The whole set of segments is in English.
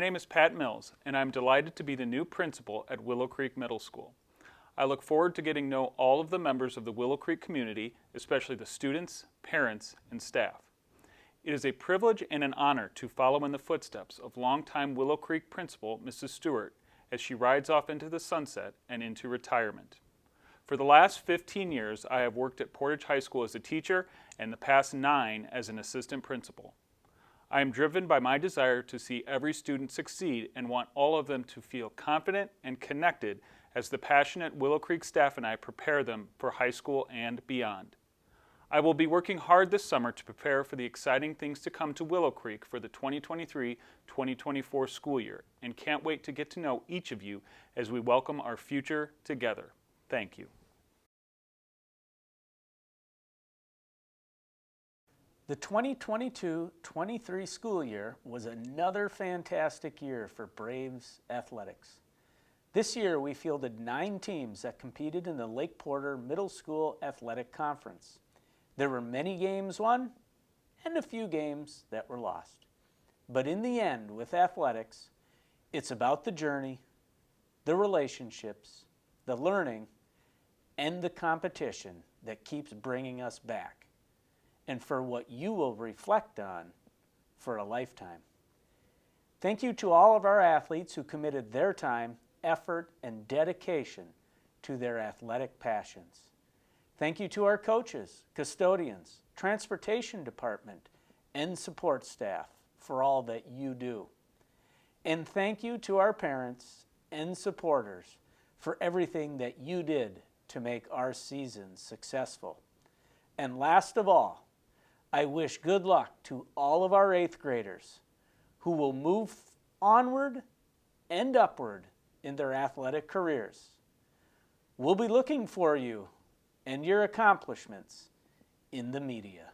My name is Pat Mills, and I'm delighted to be the new principal at Willowcreek Middle School. I look forward to getting to know all of the members of the Willowcreek community, especially the students, parents, and staff. It is a privilege and an honor to follow in the footsteps of longtime Willowcreek principal Mrs. Stewart as she rides off into the sunset and into retirement. For the last 15 years, I have worked at Portage High School as a teacher and the past 9 as an assistant principal. I am driven by my desire to see every student succeed and want all of them to feel confident and connected as the passionate Willowcreek staff and I prepare them for high school and beyond. I will be working hard this summer to prepare for the exciting things to come to Willowcreek for the 2023-2024 school year and can't wait to get to know each of you as we welcome our future together. Thank you. The 2022-23 school year was another fantastic year for Braves athletics. This year we fielded 9 teams that competed in the Lake Porter Middle School Athletic Conference. There were many games won and a few games that were lost. But in the end, with athletics, it's about the journey, the relationships, the learning, and the competition that keeps bringing us back, and for what you will reflect on for a lifetime. Thank you to all of our athletes who committed their time, effort, and dedication to their athletic passions. Thank you to our coaches, custodians, transportation department, and support staff for all that you do. And thank you to our parents and supporters for everything that you did to make our season successful. And last of all, I wish good luck to all of our 8th graders who will move onward and upward in their athletic careers. We'll be looking for you and your accomplishments in the media.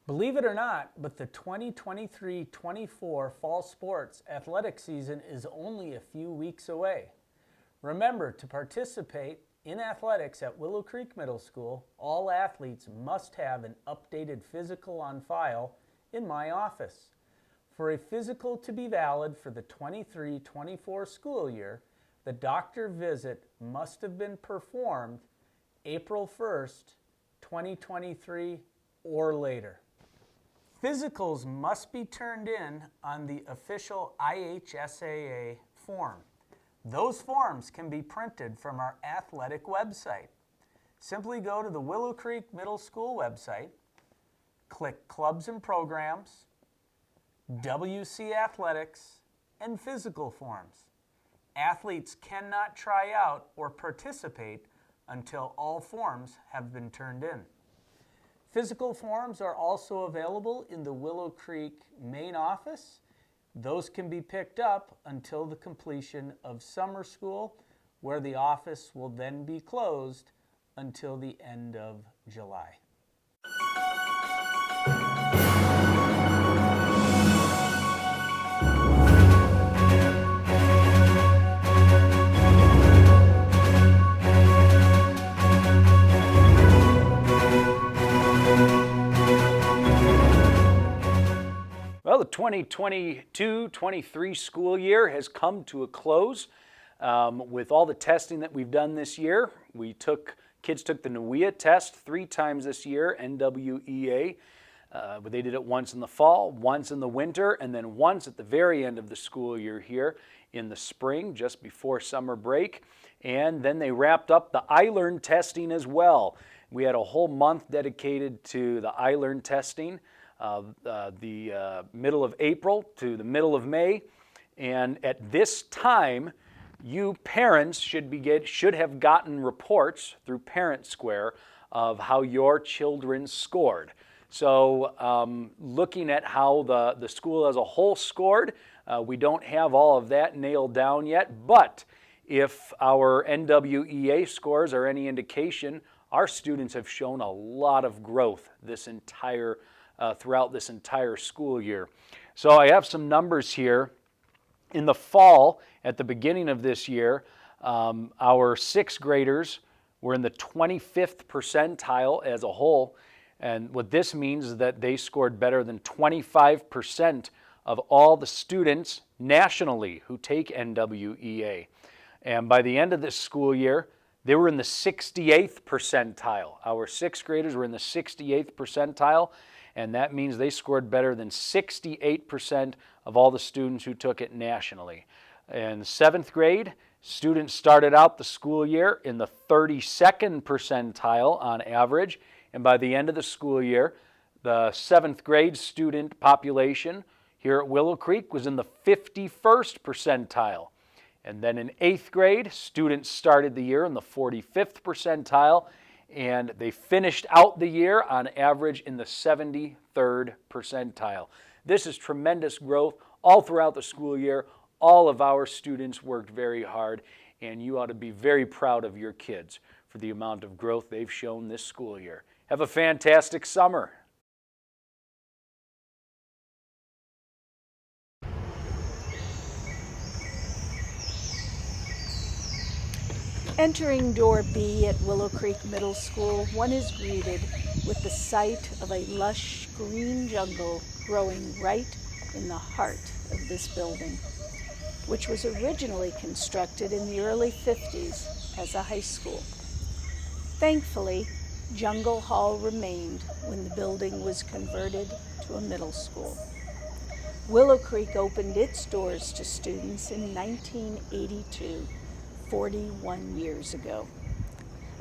Believe it or not, but the 2023-24 fall sports athletic season is only a few weeks away. Remember, to participate in athletics at Willowcreek Middle School, all athletes must have an updated physical on file in my office. For a physical to be valid for the 23-24 school year, the doctor visit must have been performed April 1st, 2023 or later. Physicals must be turned in on the official IHSAA form. Those forms can be printed from our athletic website. Simply go to the Willowcreek Middle School website, click Clubs and Programs, WC Athletics, and Physical Forms. Athletes cannot try out or participate until all forms have been turned in. Physical forms are also available in the Willowcreek main office. Those can be picked up until the completion of summer school, where the office will then be closed until the end of July. Well, the 2022-23 school year has come to a close. With all the testing that we've done this year, kids took the NWEA test 3 times this year, NWEA. But they did it once in the fall, once in the winter, and then once at the very end of the school year here in the spring, just before summer break. And then they wrapped up the iLearn testing as well. We had a whole month dedicated to the iLearn testing. The middle of April to the middle of May, and at this time, you parents should have gotten reports through Parent Square of how your children scored. So, looking at how the school as a whole scored, we don't have all of that nailed down yet. But if our NWEA scores are any indication, our students have shown a lot of growth throughout this entire school year. So I have some numbers here. In the fall, at the beginning of this year, Our sixth graders were in the 25th percentile as a whole, and what this means is that they scored better than 25% of all the students nationally who take NWEA. And by the end of this school year, they were in the 68th percentile. Our sixth graders were in the 68th percentile, and that means they scored better than 68% of all the students who took it nationally. In seventh grade, students started out the school year in the 32nd percentile on average, and by the end of the school year, the seventh grade student population here at Willowcreek was in the 51st percentile. And then in eighth grade, students started the year in the 45th percentile, and they finished out the year on average in the 73rd percentile. This is tremendous growth all throughout the school year. All of our students worked very hard, and you ought to be very proud of your kids for the amount of growth they've shown this school year. Have a fantastic summer. Entering door B at Willowcreek Middle School, one is greeted with the sight of a lush green jungle growing right in the heart of this building, which was originally constructed in the early 50s as a high school. Thankfully, Jungle Hall remained when the building was converted to a middle school. Willowcreek opened its doors to students in 1982. 41 years ago.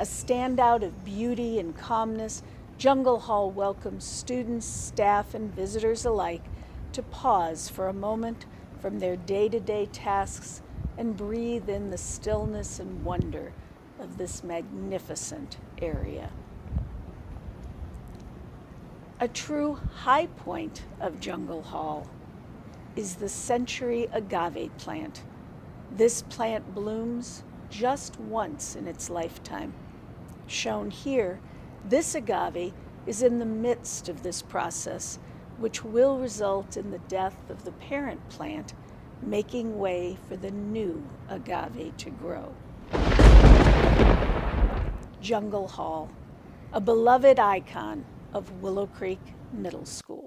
A standout of beauty and calmness, Jungle Hall welcomes students, staff, and visitors alike to pause for a moment from their day-to-day tasks and breathe in the stillness and wonder of this magnificent area. A true high point of Jungle Hall is the century agave plant. This plant blooms just once in its lifetime. Shown here, this agave is in the midst of this process, which will result in the death of the parent plant, making way for the new agave to grow. Jungle Hall, a beloved icon of Willowcreek Middle School.